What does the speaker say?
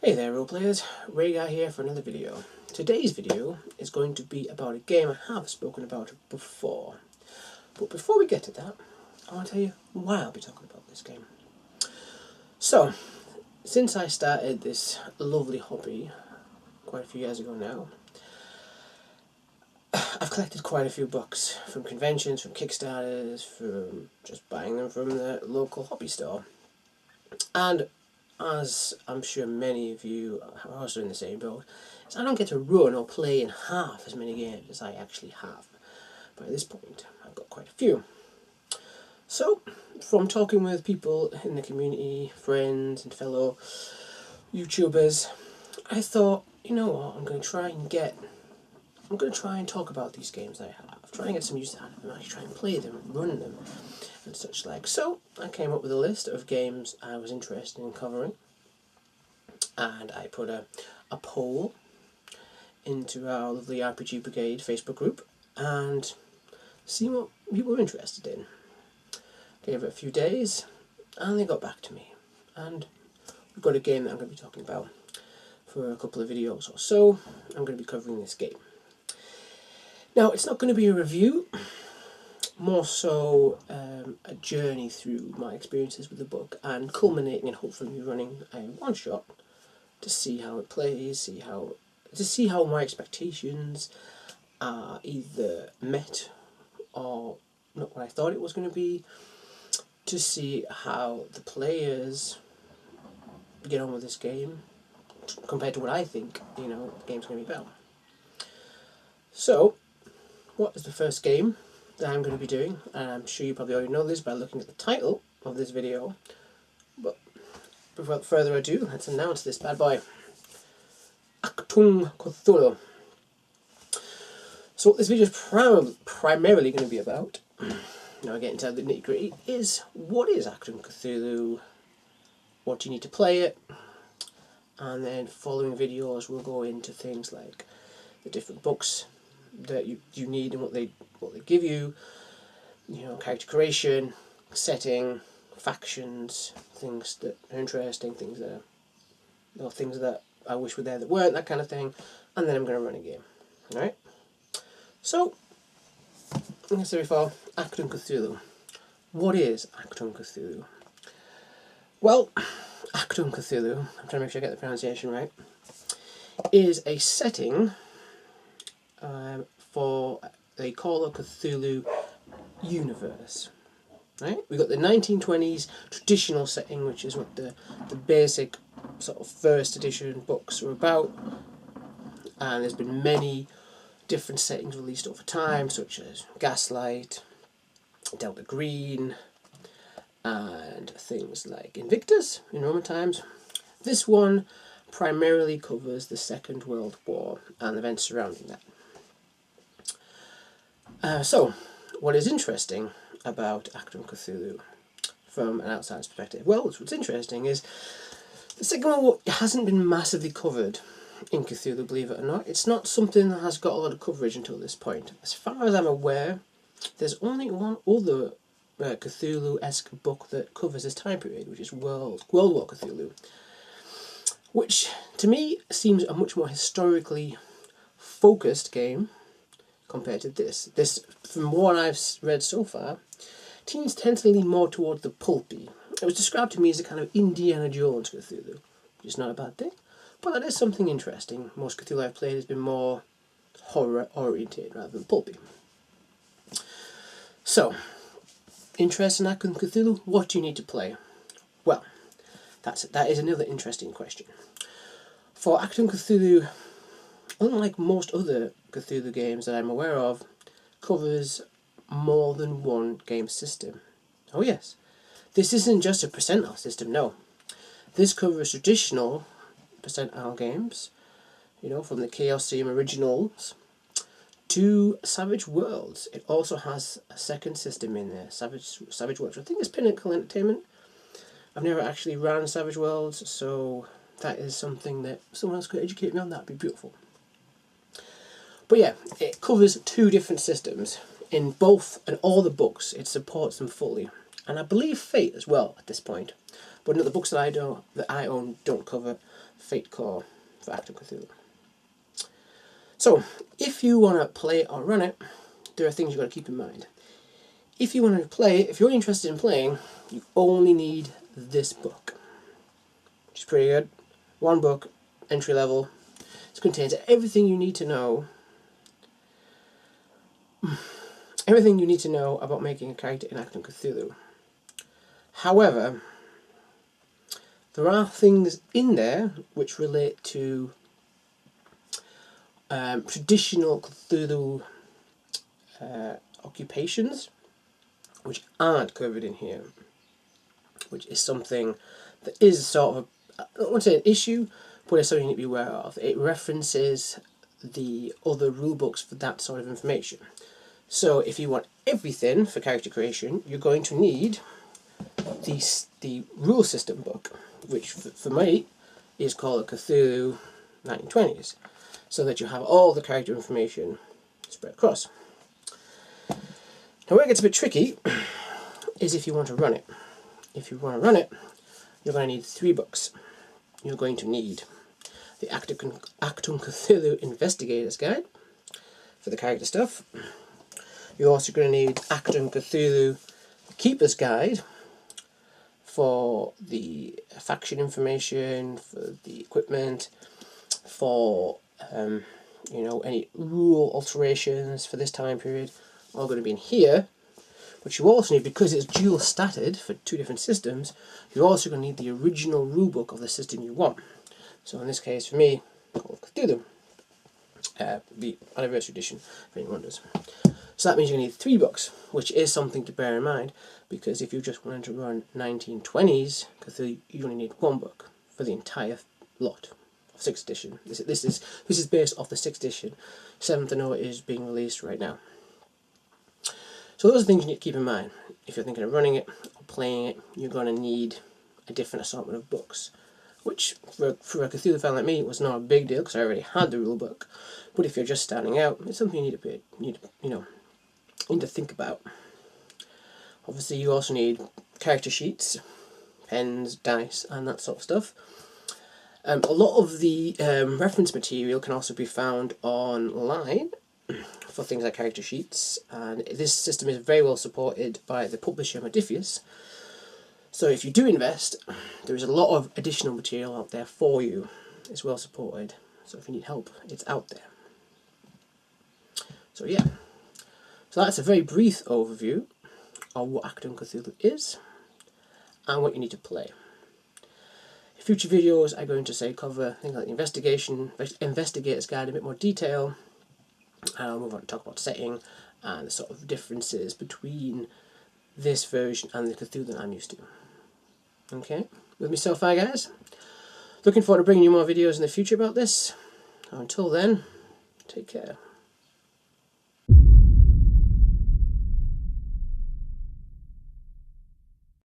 Hey there role players, Rhaegar here for another video. Today's video is going to be about a game I have spoken about before. But before we get to that, I want to tell you why I'll be talking about this game. So, since I started this lovely hobby quite a few years ago now, I've collected quite a few books from conventions, from Kickstarters, from just buying them from the local hobby store. And as I'm sure many of you are also in the same boat, is I don't get to run or play in half as many games as I actually have. By this point, I've got quite a few. So, from talking with people in the community, friends and fellow YouTubers, I thought, you know what, I'm going to try and talk about these games that I have, try and get some use out of them, actually try and play them, run them, and such like. So I came up with a list of games I was interested in covering, and I put a poll into our lovely RPG Brigade Facebook group and see what people were interested in. Gave it a few days and they got back to me, and we've got a game that I'm going to be talking about for a couple of videos or so. I'm going to be covering this game. Now, it's not going to be a review, more so a journey through my experiences with the book and culminating in hopefully running a one-shot to see how it plays, to see how my expectations are either met or not what I thought it was going to be, to see how the players get on with this game compared to what I think, the game's going to be about. So, what is the first game that I'm going to be doing? And I'm sure you probably already know this by looking at the title of this video. But without further ado, let's announce this bad boy. Achtung, Cthulhu. So what this video is primarily going to be about, now getting into the nitty gritty, is what is Achtung Cthulhu, what do you need to play it, and then following videos we'll go into things like the different books that you need and what they give you, character creation, setting, factions, things that are interesting, things that I wish were there that weren't, that kind of thing, and then I'm going to run a game. Alright? So, like I said before, Achtung Cthulhu. What is Achtung Cthulhu? Well, Achtung Cthulhu, I'm trying to make sure I get the pronunciation right, is a setting for the Call of Cthulhu universe. Right? We've got the 1920s traditional setting, which is what the basic sort of first edition books are about, and there's been many different settings released over time, such as Gaslight, Delta Green, and things like Invictus in Roman times. This one primarily covers the Second World War and events surrounding that. So, what is interesting about Achtung Cthulhu from an outsider's perspective? Well, what's interesting is the Second World War hasn't been massively covered in Cthulhu, believe it or not. It's not something that has got a lot of coverage until this point. As far as I'm aware, there's only one other Cthulhu-esque book that covers this time period, which is World War Cthulhu, which to me seems a much more historically focused game compared to this. This, from what I've read so far, tends to lean more towards the pulpy. It was described to me as a kind of Indiana Jones Cthulhu, which is not a bad thing, but that is something interesting. Most Cthulhu I've played has been more horror-oriented rather than pulpy. So, interest in Achtung Cthulhu, what do you need to play? Well, that is another interesting question. For Achtung Cthulhu, unlike most other Cthulhu games that I'm aware of, covers more than one game system. Oh yes, this isn't just a percentile system, no. This covers traditional percentile games, from the Chaosium originals to Savage Worlds. It also has a second system in there, Savage Worlds. I think it's Pinnacle Entertainment. I've never actually ran Savage Worlds, so that is something that someone else could educate me on. That'd be beautiful. But yeah, it covers two different systems in both and all the books. It supports them fully, and I believe Fate as well at this point. But no, the books that I own don't cover Fate Core for Achtung Cthulhu. So, if you want to play it or run it, there are things you've got to keep in mind. If you want to play it, if you're interested in playing, you only need this book, which is pretty good. One book, entry level. It contains everything you need to know. Everything you need to know about making a character in Achtung Cthulhu. However, there are things in there which relate to traditional Cthulhu occupations, which aren't covered in here, which is something that is sort of, I don't want to say an issue, but it's something you need to be aware of. It references the other rulebooks for that sort of information. So if you want everything for character creation, you're going to need the rule system book, which for me is called Cthulhu 1920s, so that you have all the character information spread across. Now where it gets a bit tricky is if you want to run it. If you want to run it, you're going to need 3 books. You're going to need the Achtung Cthulhu Investigator's Guide for the character stuff. You're also going to need Achtung Cthulhu Keeper's Guide for the faction information, for the equipment, for any rule alterations for this time period, all going to be in here. But you also need, because it's dual statted for 2 different systems, you're also going to need the original rulebook of the system you want. So in this case, for me, called Cthulhu, the anniversary edition, if anyone does. So that means you're going to need 3 books, which is something to bear in mind, because if you just wanted to run 1920s Cthulhu, you only need 1 book for the entire lot of 6th edition. This is based off the 6th edition. 7th I know is being released right now. So those are things you need to keep in mind. If you're thinking of running it or playing it, you're going to need a different assortment of books, which for a Cthulhu fan like me was not a big deal because I already had the rule book. But if you're just starting out, it's something you need to think about. Obviously, you also need character sheets, pens, dice, and that sort of stuff. A lot of the reference material can also be found online for things like character sheets, and this system is very well supported by the publisher Modiphius. So if you do invest, there is a lot of additional material out there for you. It's well supported, so if you need help, it's out there. So yeah, so that's a very brief overview of what Achtung Cthulhu is and what you need to play. Future videos I'm going to cover things like the Investigator's Guide in a bit more detail, and I'll move on to talk about setting and the sort of differences between this version and the Cthulhu that I'm used to. Okay, with me so far, guys. Looking forward to bringing you more videos in the future about this. Until then, take care.